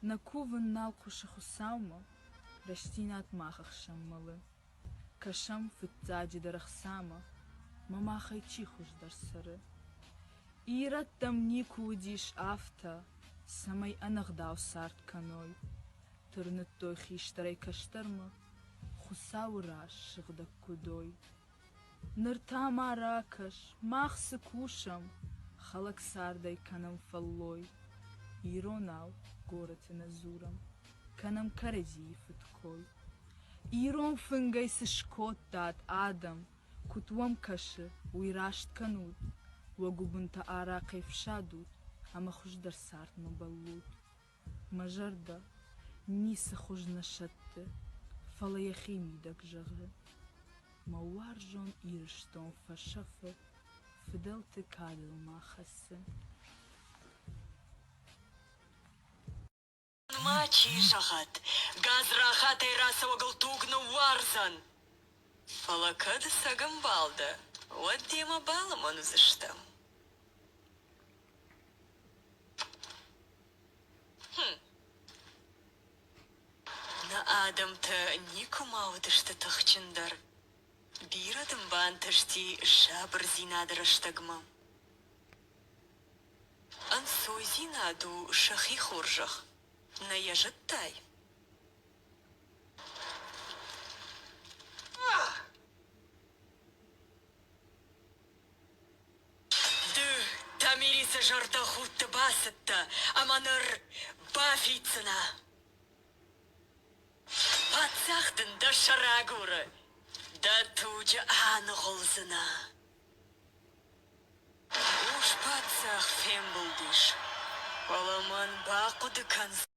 Накуван налқуша хусаума, раштинат махахшам малы. Кашам фитцаджи дарахсама, мамахай чихуш дарсары. Ират там никудиш афта, самай анагдау сарт каной. Турнут той хиштарай каштарма, хусау раш шигдак кудой. Ныртама ракаш, махсы кушам, халак сардай канам фаллой. Иронау город назурам, канам карази фиткой. Ирон фынгай сышкот дат адам, кутвам каши уирашт канут. Вагубунта аракай фшадут, ама хуш дар сарт мабалут. Мажарда, ниса хуш нашатты, фала яхимидак жагы. Мауаржон ирштон фашафы, фиделты кадил махасы. Мачи жагат, газрахат айраса вагалтугна варзан. Фалакад сагамбалда, вот дема балам он заштам. На адам-то никумаудышты тахчындар. Бирадым банташти шабр зинадырыштагма. Ансой зинаду шахи хуржах. На яжаттай. Тамириса жарда хутты басытты, аманыр бафицына. Патсақтын да шарагуры, да туджа анығылзына. Уж патсақ фем бұлдыш, оламан бақуды канс.